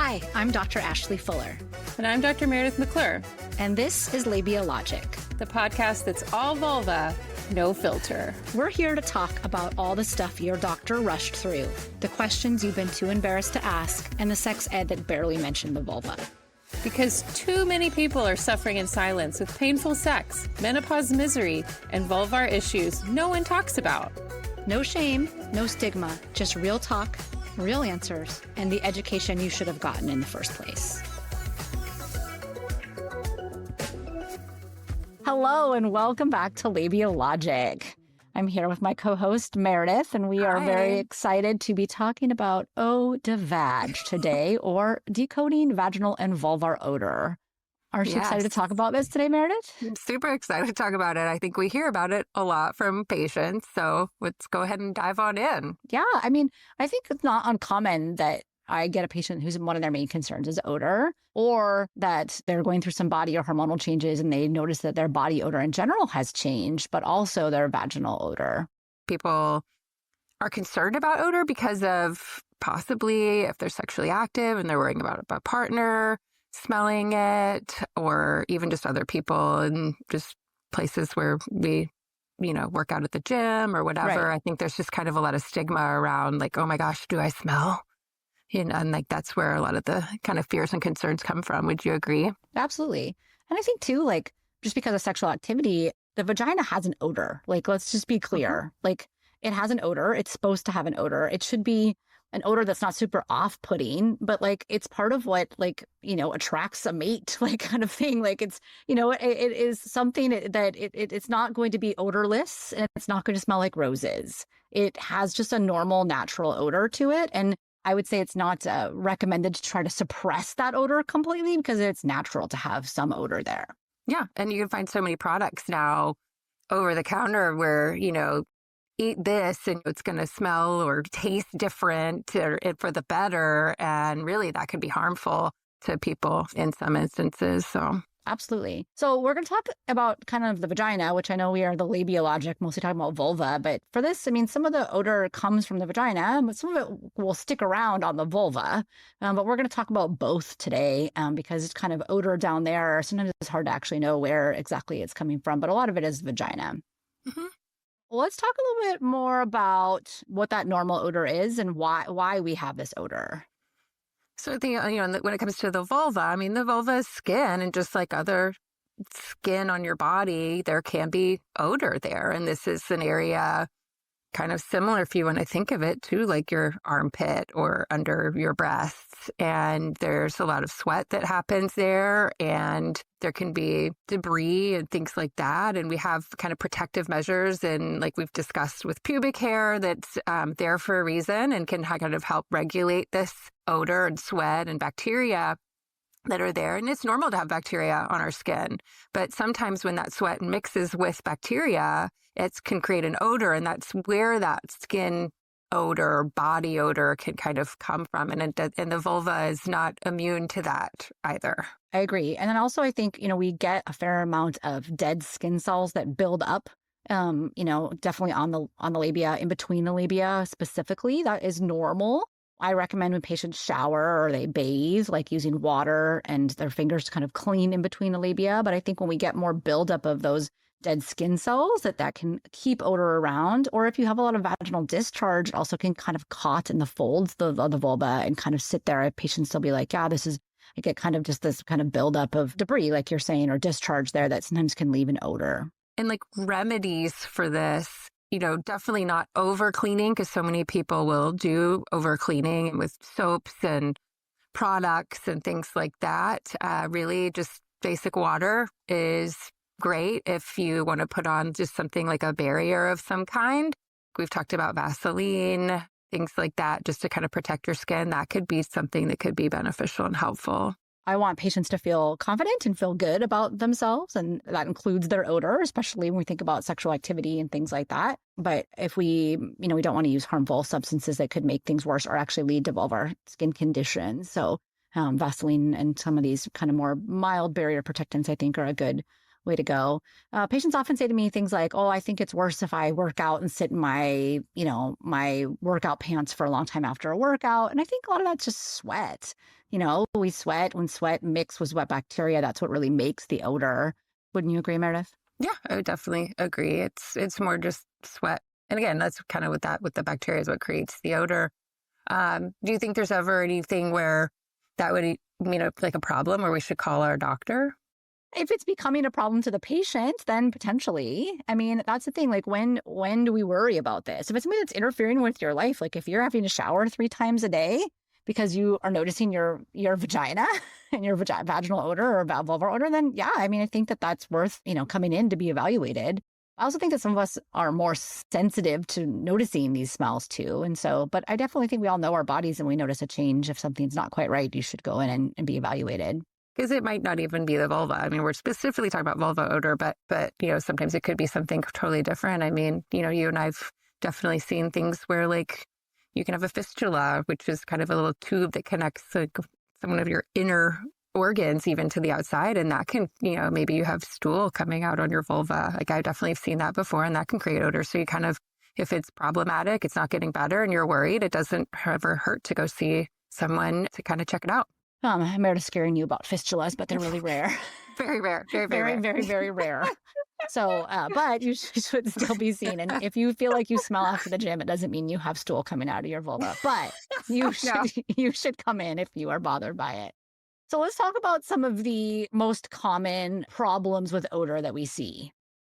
Hi, I'm Dr. Ashley Fuller. And I'm Dr. Meredith McClure. And this is Labia Logic, the podcast that's all vulva, no filter. We're here to talk about all the stuff your doctor rushed through, the questions you've been too embarrassed to ask, and the sex ed that barely mentioned the vulva. Because too many people are suffering in silence with painful sex, menopause misery, and vulvar issues no one talks about. No shame, no stigma, just real talk, real answers, and the education you should have gotten in the first place. Hello, and welcome back to Labia Logic. I'm here with my co-host, Meredith, and we are very excited to be talking about eau de vag today, or decoding vaginal and vulvar odor. Aren't you excited to talk about this today, Meredith? I'm super excited to talk about it. I think we hear about it a lot from patients, so let's go ahead and dive on in. Yeah, I mean, I think it's not uncommon that I get a patient whose one of their main concerns is odor, or that they're going through some body or hormonal changes and they notice that their body odor in general has changed, but also their vaginal odor. People are concerned about odor because of possibly if they're sexually active and they're worrying about a partner smelling it, or even just other people and just places where we, work out at the gym or whatever. Right. I think there's just kind of a lot of stigma around like, oh my gosh, do I smell? And like that's where a lot of the kind of fears and concerns come from. Would you agree? Absolutely. And I think too, like, just because of sexual activity, the vagina has an odor. Like, let's just be clear. Like, it has an odor. It's supposed to have an odor. It should be an odor that's not super off-putting, but like, it's part of what, like, attracts a mate, like kind of thing. Like it's, it is something that it's not going to be odorless, and it's not going to smell like roses. It has just a normal, natural odor to it. And I would say it's not recommended to try to suppress that odor completely, because it's natural to have some odor there. Yeah. And you can find so many products now over the counter where, eat this and it's going to smell or taste different or for the better. And really that could be harmful to people in some instances. So absolutely. So we're going to talk about kind of the vagina, which I know we are the Labia Logic, mostly talking about vulva. But for this, I mean, some of the odor comes from the vagina, but some of it will stick around on the vulva. But we're going to talk about both today because it's kind of odor down there. Sometimes it's hard to actually know where exactly it's coming from, but a lot of it is vagina. Mm-hmm. Well, let's talk a little bit more about what that normal odor is and why we have this odor. So I think, when it comes to the vulva, I mean, the vulva is skin, and just like other skin on your body, there can be odor there. And this is an area kind of similar, if you want to think of it, to like your armpit or under your breasts. And there's a lot of sweat that happens there, and there can be debris and things like that. And we have kind of protective measures, and like we've discussed with pubic hair, that's there for a reason and can kind of help regulate this odor and sweat and bacteria that are there. And it's normal to have bacteria on our skin, but sometimes when that sweat mixes with bacteria, it can create an odor, and that's where that skin odor, body odor can kind of come from. And the vulva is not immune to that either. I agree. And then also I think, we get a fair amount of dead skin cells that build up, definitely on the labia, in between the labia specifically. That is normal. I recommend when patients shower or they bathe, like using water and their fingers kind of clean in between the labia. But I think when we get more buildup of those dead skin cells, that can keep odor around. Or if you have a lot of vaginal discharge, it also can kind of caught in the folds of the vulva and kind of sit there. Patients will be like, yeah, I get kind of just this kind of buildup of debris, like you're saying, or discharge there that sometimes can leave an odor. And like remedies for this, definitely not over cleaning, because so many people will do over cleaning with soaps and products and things like that. Really just basic water is great if you want to put on just something like a barrier of some kind. We've talked about Vaseline, things like that, just to kind of protect your skin. That could be something that could be beneficial and helpful. I want patients to feel confident and feel good about themselves, and that includes their odor, especially when we think about sexual activity and things like that. But if we don't want to use harmful substances that could make things worse or actually lead to vulvar skin conditions. So Vaseline and some of these kind of more mild barrier protectants, I think, are a good way to go. Patients often say to me things like, oh, I think it's worse if I work out and sit in my, my workout pants for a long time after a workout. And I think a lot of that's just sweat. We sweat. When sweat mixed with wet bacteria, that's what really makes the odor. Wouldn't you agree, Meredith? Yeah, I would definitely agree. It's more just sweat. And again, that's kind of with the bacteria is what creates the odor. Do you think there's ever anything where that would like a problem where we should call our doctor? If it's becoming a problem to the patient, then potentially. I mean, that's the thing. Like, when do we worry about this? If it's something that's interfering with your life, like if you're having to shower 3 times a day because you are noticing your vagina and your vaginal odor or vulvar odor, then yeah, I mean, I think that's worth, coming in to be evaluated. I also think that some of us are more sensitive to noticing these smells too. And so, but I definitely think we all know our bodies and we notice a change. If something's not quite right, you should go in and be evaluated. Because it might not even be the vulva. I mean, we're specifically talking about vulva odor, but sometimes it could be something totally different. I mean, you and I've definitely seen things where like you can have a fistula, which is kind of a little tube that connects like some of your inner organs even to the outside. And that can, maybe you have stool coming out on your vulva. Like I definitely have seen that before, and that can create odor. So you kind of, if it's problematic, it's not getting better and you're worried, it doesn't ever hurt to go see someone to kind of check it out. Meredith scaring you about fistulas, but they're really rare. Very rare. Very, very, very, rare. very, very rare. So, but you should still be seen. And if you feel like you smell after the gym, it doesn't mean you have stool coming out of your vulva, but you should come in if you are bothered by it. So let's talk about some of the most common problems with odor that we see.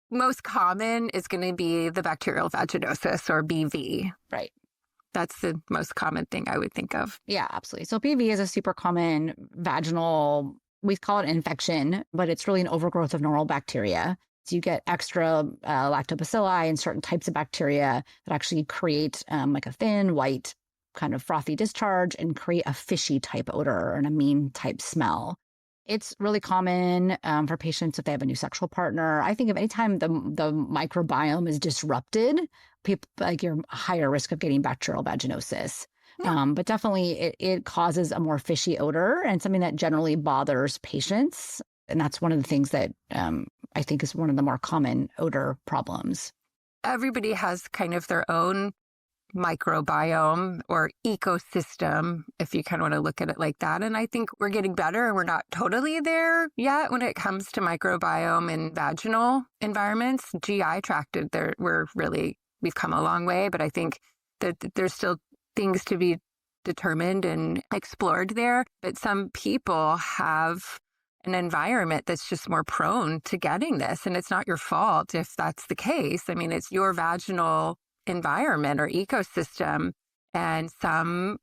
Most common is going to be the bacterial vaginosis, or BV. Right. That's the most common thing I would think of. Yeah, absolutely. So BV is a super common vaginal, we call it infection, but it's really an overgrowth of normal bacteria. So you get extra lactobacilli and certain types of bacteria that actually create like a thin, white, kind of frothy discharge and create a fishy type odor or an amine type smell. It's really common for patients if they have a new sexual partner. I think if anytime the microbiome is disrupted, people like you're higher risk of getting bacterial vaginosis. Yeah. But definitely it causes a more fishy odor and something that generally bothers patients. And that's one of the things that I think is one of the more common odor problems. Everybody has kind of their own microbiome or ecosystem, if you kind of want to look at it like that. And I think we're getting better and we're not totally there yet when it comes to microbiome in vaginal environments. GI tracted, we've come a long way, but I think that there's still things to be determined and explored there. But some people have an environment that's just more prone to getting this. And it's not your fault if that's the case. I mean, it's your vaginal environment or ecosystem, and some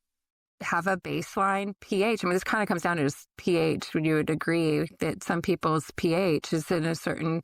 have a baseline pH. I mean, this kind of comes down to just pH. Would you agree that some people's pH is in a certain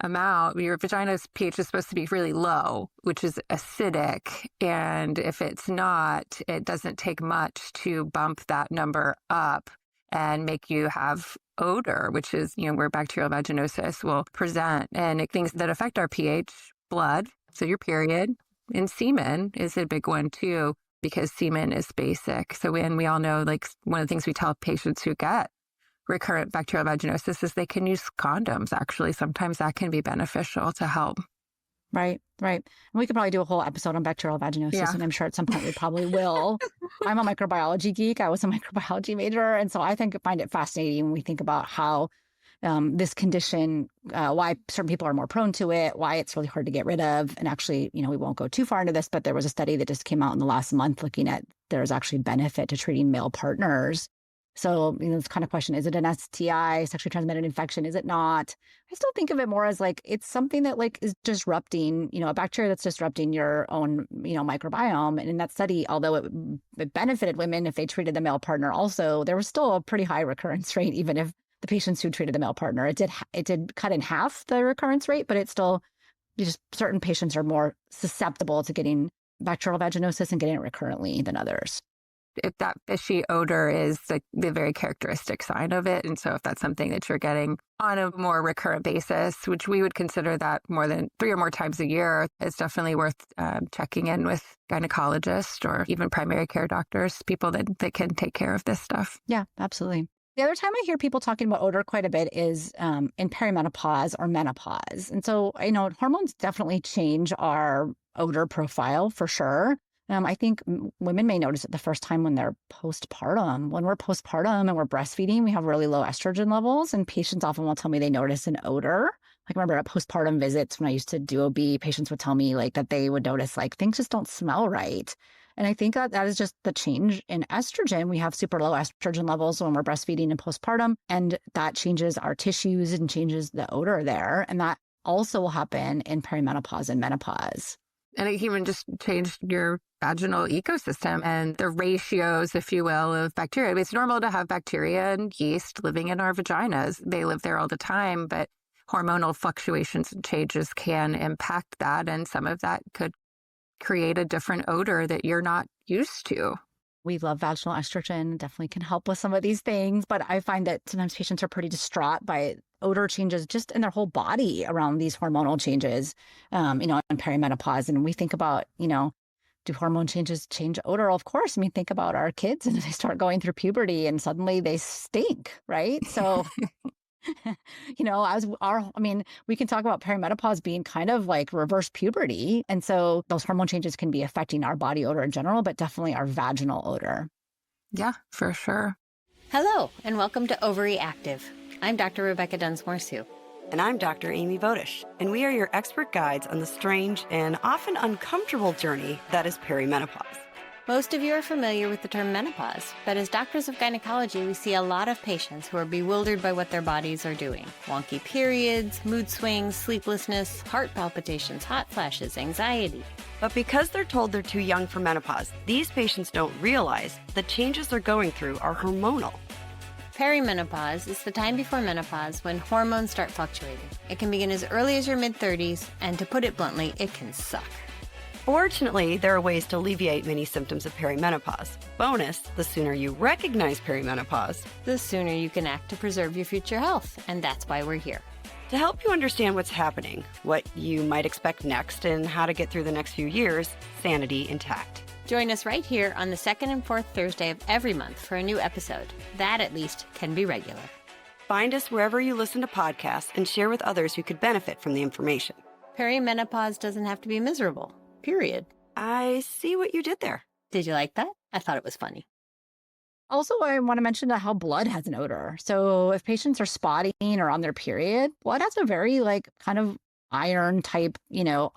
amount? Your vagina's pH is supposed to be really low, which is acidic. And if it's not, it doesn't take much to bump that number up and make you have odor, which is, where bacterial vaginosis will present. And things that affect our pH, blood, so your period, and semen is a big one too, because semen is basic. So we all know, like, one of the things we tell patients who get recurrent bacterial vaginosis is they can use condoms. Actually, sometimes that can be beneficial to help. Right. And we could probably do a whole episode on bacterial vaginosis, and I'm sure at some point we probably will. I'm a microbiology geek. I was a microbiology major. And so I find it fascinating when we think about how this condition, why certain people are more prone to it, why it's really hard to get rid of. And actually, we won't go too far into this, but there was a study that just came out in the last month looking at there's actually benefit to treating male partners. So, this kind of question, is it an STI, sexually transmitted infection? Is it not? I still think of it more as like, it's something that like is disrupting, a bacteria that's disrupting your own, microbiome. And in that study, although it benefited women if they treated the male partner also, there was still a pretty high recurrence rate, even if the patients who treated the male partner, it did cut in half the recurrence rate, but it's still just certain patients are more susceptible to getting bacterial vaginosis and getting it recurrently than others. If that fishy odor is the very characteristic sign of it. And so if that's something that you're getting on a more recurrent basis, which we would consider that more than 3 or more times a year, it's definitely worth checking in with gynecologists or even primary care doctors, people that can take care of this stuff. Yeah, absolutely. The other time I hear people talking about odor quite a bit is in perimenopause or menopause. And so, hormones definitely change our odor profile for sure. I think women may notice it the first time when they're postpartum. When we're postpartum and we're breastfeeding, we have really low estrogen levels, and patients often will tell me they notice an odor. Like, remember at postpartum visits when I used to do OB, patients would tell me like that they would notice like things just don't smell right. And I think that is just the change in estrogen. We have super low estrogen levels when we're breastfeeding and postpartum, and that changes our tissues and changes the odor there. And that also will happen in perimenopause and menopause. And it even just changed your vaginal ecosystem and the ratios, if you will, of bacteria. It's normal to have bacteria and yeast living in our vaginas. They live there all the time, but hormonal fluctuations and changes can impact that. And some of that could create a different odor that you're not used to. We love vaginal estrogen, definitely can help with some of these things, but I find that sometimes patients are pretty distraught by odor changes just in their whole body around these hormonal changes, in perimenopause. And we think about, do hormone changes change odor? Of course. I mean, think about our kids and they start going through puberty and suddenly they stink, right? So we can talk about perimenopause being kind of like reverse puberty. And so those hormone changes can be affecting our body odor in general, but definitely our vaginal odor. Yeah, for sure. Hello, and welcome to Ovary Active. I'm Dr. Rebecca Dunsmore-Sue. And I'm Dr. Amy Vodish, and we are your expert guides on the strange and often uncomfortable journey that is perimenopause. Most of you are familiar with the term menopause, but as doctors of gynecology, we see a lot of patients who are bewildered by what their bodies are doing. Wonky periods, mood swings, sleeplessness, heart palpitations, hot flashes, anxiety. But because they're told they're too young for menopause, these patients don't realize the changes they're going through are hormonal. Perimenopause is the time before menopause when hormones start fluctuating. It can begin as early as your mid-30s, and to put it bluntly, it can suck. Fortunately, there are ways to alleviate many symptoms of perimenopause. Bonus, the sooner you recognize perimenopause, the sooner you can act to preserve your future health, and that's why we're here. To help you understand what's happening, what you might expect next, and how to get through the next few years, sanity intact. Join us right here on the second and fourth Thursday of every month for a new episode. That, at least, can be regular. Find us wherever you listen to podcasts and share with others who could benefit from the information. Perimenopause doesn't have to be miserable. Period. I see what you did there. Did you like that? I thought it was funny. Also, I want to mention how blood has an odor. So if patients are spotting or on their period, blood has a very kind of iron type,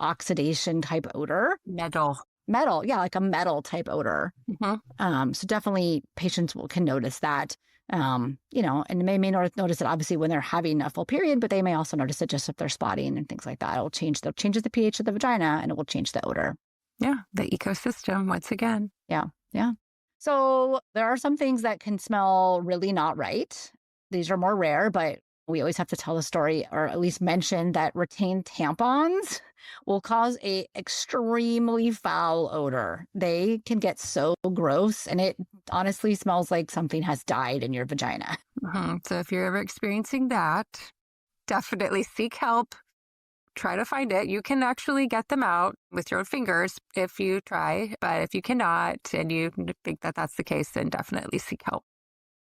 oxidation type odor. Metal, yeah, like a metal type odor. Mm-hmm. So definitely patients can notice that. And they may notice it obviously when they're having a full period, but they may also notice it just if they're spotting and things like that. It will changes the pH of the vagina and it will change the odor. Yeah, the ecosystem once again. Yeah. So there are some things that can smell really not right. These are more rare, but we always have to tell the story or at least mention that retained tampons will cause a extremely foul odor. They can get so gross and it honestly smells like something has died in your vagina. Mm-hmm. So if you're ever experiencing that, definitely seek help. Try to find it. You can actually get them out with your own fingers if you try, but if you cannot and you think that that's the case, then definitely seek help.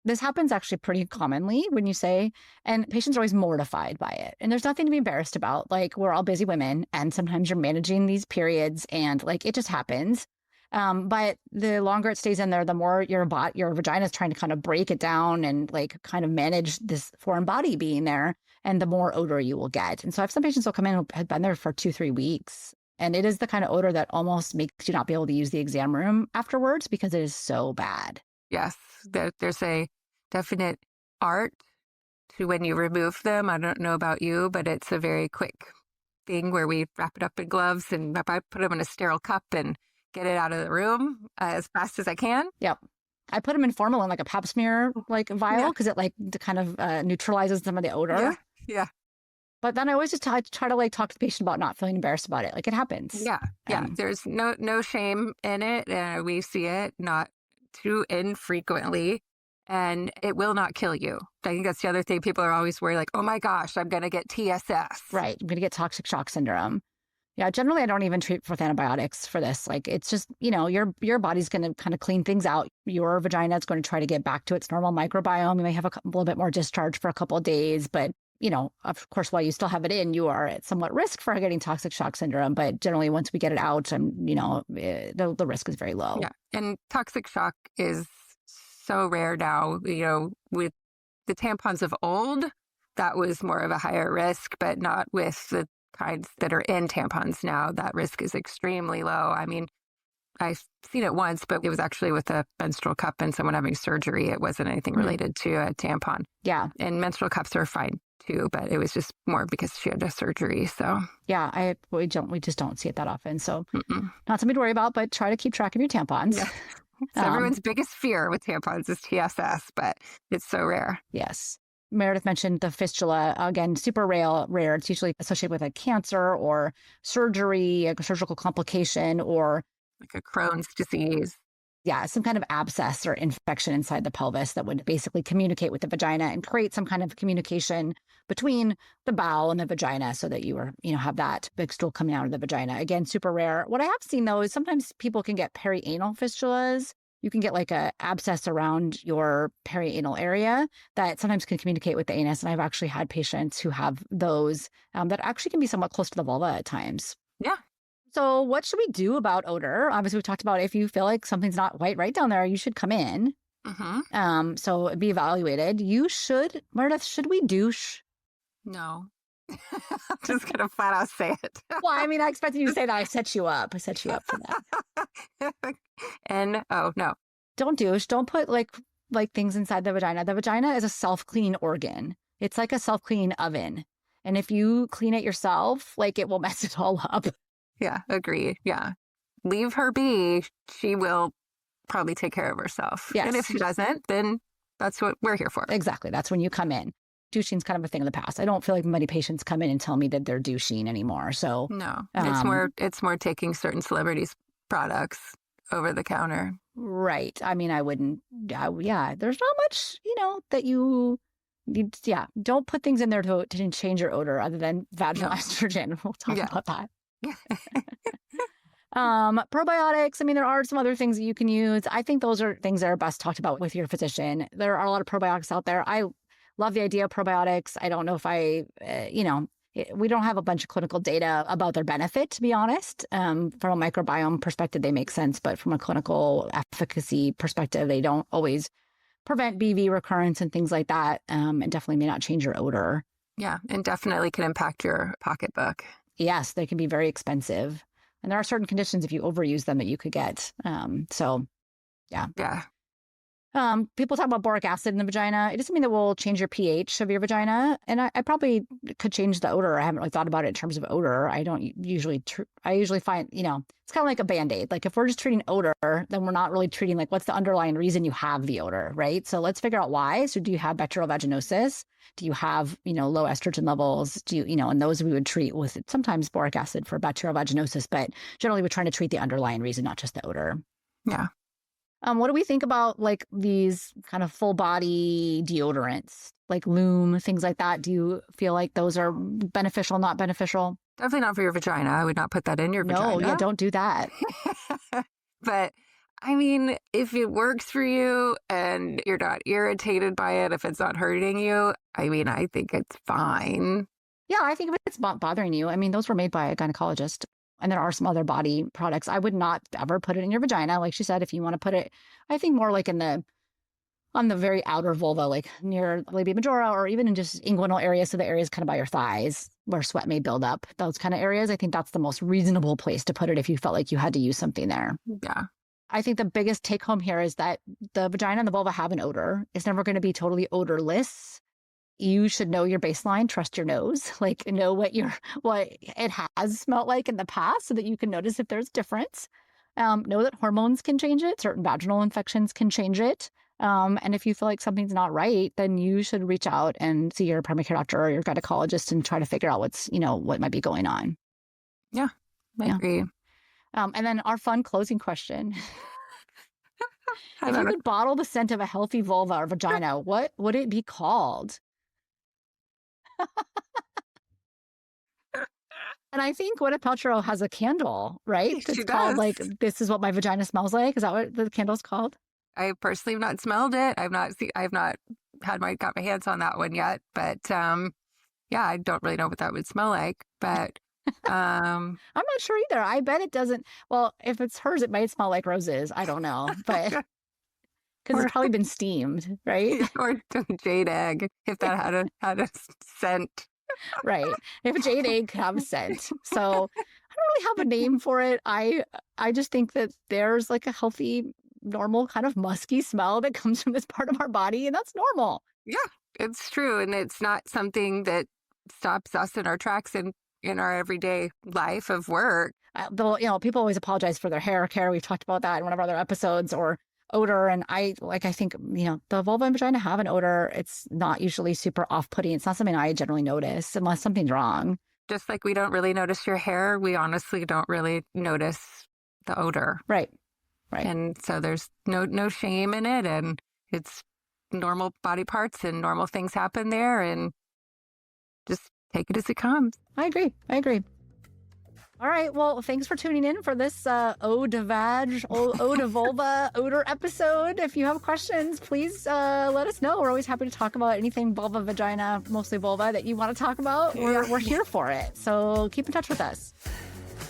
This happens actually pretty commonly when you say, and patients are always mortified by it. And there's nothing to be embarrassed about. Like, we're all busy women and sometimes you're managing these periods and it just happens. But the longer it stays in there, the more your vagina is trying to kind of break it down and kind of manage this foreign body being there, and the more odor you will get. And so I have some patients will come in who have been there for 2-3 weeks. And it is the kind of odor that almost makes you not be able to use the exam room afterwards because it is so bad. Yes, there's a definite art to when you remove them. I don't know about you, but it's a very quick thing where we wrap it up in gloves and I put them in a sterile cup and get it out of the room as fast as I can. Yep. I put them in formalin, like a pap smear vial, because it kind of neutralizes some of the odor. Yeah. But then I always just try to talk to the patient about not feeling embarrassed about it. It happens. Yeah. There's no shame in it. We see it not too infrequently, and it will not kill you. I think that's the other thing. People are always worried, oh my gosh, I'm going to get TSS. Right. I'm going to get toxic shock syndrome. Yeah, generally I don't even treat with antibiotics for this. Like it's just, your body's going to kind of clean things out. Your vagina is going to try to get back to its normal microbiome. You may have a little bit more discharge for a couple of days, but of course, while you still have it in, you are at somewhat risk for getting toxic shock syndrome. But generally, once we get it out, the risk is very low. Yeah. And toxic shock is so rare now. With the tampons of old, that was more of a higher risk, but not with the kinds that are in tampons now. That risk is extremely low. I mean, I've seen it once, but it was actually with a menstrual cup and someone having surgery. It wasn't anything related to a tampon. Yeah. And menstrual cups are fine too, but it was just more because she had a surgery. So yeah, we just don't see it that often. So not something to worry about, but try to keep track of your tampons. Yeah. So everyone's biggest fear with tampons is TSS, but it's so rare. Yes. Meredith mentioned the fistula, again, super rare. It's usually associated with a cancer or surgery, a surgical complication, or like a Crohn's disease. Yeah, some kind of abscess or infection inside the pelvis that would basically communicate with the vagina and create some kind of communication between the bowel and the vagina so that you have that big stool coming out of the vagina. Again, super rare. What I have seen though is sometimes people can get perianal fistulas. You can get like a abscess around your perianal area that sometimes can communicate with the anus. And I've actually had patients who have those that actually can be somewhat close to the vulva at times. Yeah. So what should we do about odor? Obviously, we talked about if you feel like something's not quite right down there, you should come in. So be evaluated. Meredith, should we douche? No. I'm just going to flat out say it. Well, I mean, I expected you to say that. I set you up for that. No. Don't douche. Don't put like things inside the vagina. The vagina is a self-clean organ. It's like a self-clean oven. And if you clean it yourself, like it will mess it all up. Yeah, agree. Yeah. Leave her be. She will probably take care of herself. Yes. And if she doesn't, then that's what we're here for. Exactly. That's when you come in. Douching's kind of a thing of the past. I don't feel like many patients come in and tell me that they're douching anymore. So no, it's more taking certain celebrities' products over the counter. Right. I mean, I wouldn't. Yeah, there's not much, that you need. Yeah, don't put things in there to change your odor other than vaginal estrogen. We'll talk about that. Probiotics. I mean, there are some other things that you can use. I think those are things that are best talked about with your physician. There are a lot of probiotics out there. I love the idea of probiotics. I don't know if we don't have a bunch of clinical data about their benefit, to be honest. From a microbiome perspective, they make sense, but from a clinical efficacy perspective, they don't always prevent BV recurrence and things like that, and definitely may not change your odor. Yeah, and definitely can impact your pocketbook. Yes, they can be very expensive. And there are certain conditions if you overuse them that you could get. Yeah. People talk about boric acid in the vagina. It doesn't mean that will change your pH of your vagina. And I probably could change the odor. I haven't really thought about it in terms of odor. I don't usually, I usually find, it's kind of like a Band-Aid. Like if we're just treating odor, then we're not really treating like what's the underlying reason you have the odor, right? So let's figure out why. So do you have bacterial vaginosis? Do you have, low estrogen levels? Do you, and those we would treat with sometimes boric acid for bacterial vaginosis, but generally we're trying to treat the underlying reason, not just the odor. Yeah. What do we think about like these kind of full body deodorants, like Lume, things like that? Do you feel like those are beneficial, not beneficial? Definitely not for your vagina. I would not put that in your vagina. No, yeah, don't do that. But I mean, if it works for you and you're not irritated by it, if it's not hurting you, I mean, I think it's fine. Yeah, I think if it's not bothering you, I mean, those were made by a gynecologist. And there are some other body products. I would not ever put it in your vagina. Like she said, if you want to put it, I think more like on the very outer vulva, like near labia majora, or even in just inguinal areas. So the areas kind of by your thighs where sweat may build up, those kind of areas. I think that's the most reasonable place to put it if you felt like you had to use something there. Yeah. I think the biggest take home here is that the vagina and the vulva have an odor. It's never going to be totally odorless. You should know your baseline, trust your nose, like know what it has smelled like in the past so that you can notice if there's difference. Know that hormones can change it. Certain vaginal infections can change it. And if you feel like something's not right, then you should reach out and see your primary care doctor or your gynecologist and try to figure out what might be going on. Yeah, I agree. And then our fun closing question. If you could bottle the scent of a healthy vulva or vagina, what would it be called? And I think Gwyneth Paltrow has a candle, right? She It's called does. like, "This is what my vagina smells like." Is that what the candle's called? I personally have not smelled it. I've not got my hands on that one yet. But yeah, I don't really know what that would smell like. But I'm not sure either. I bet it doesn't. Well, if it's hers, it might smell like roses. I don't know, but because it's probably been steamed, right? or jade egg, if that had a scent. Right. If a jade egg could have a scent. So I don't really have a name for it. I just think that there's like a healthy, normal kind of musky smell that comes from this part of our body, and that's normal. Yeah, it's true. And it's not something that stops us in our tracks in our everyday life of work. Though, people always apologize for their hair care. We've talked about that in one of our other episodes, or odor. And I think, the vulva and vagina have an odor. It's not usually super off-putting. It's not something I generally notice unless something's wrong. Just like we don't really notice your hair, we honestly don't really notice the odor. Right. Right. And so there's no shame in it. And it's normal body parts and normal things happen there. And just take it as it comes. I agree. All right. Well, thanks for tuning in for this Ode to Vag, Ode to Vulva odor episode. If you have questions, please let us know. We're always happy to talk about anything vulva, vagina, mostly vulva that you want to talk about. We're here for it. So keep in touch with us.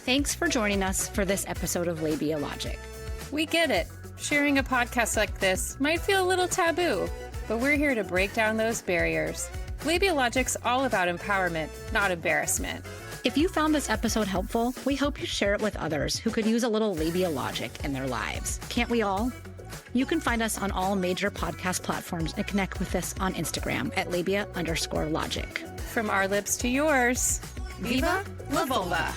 Thanks for joining us for this episode of Labia Logic. We get it. Sharing a podcast like this might feel a little taboo, but we're here to break down those barriers. Labia Logic's all about empowerment, not embarrassment. If you found this episode helpful, we hope you share it with others who could use a little labia logic in their lives. Can't we all? You can find us on all major podcast platforms and connect with us on Instagram at labia_logic. From our lips to yours, Viva la vulva!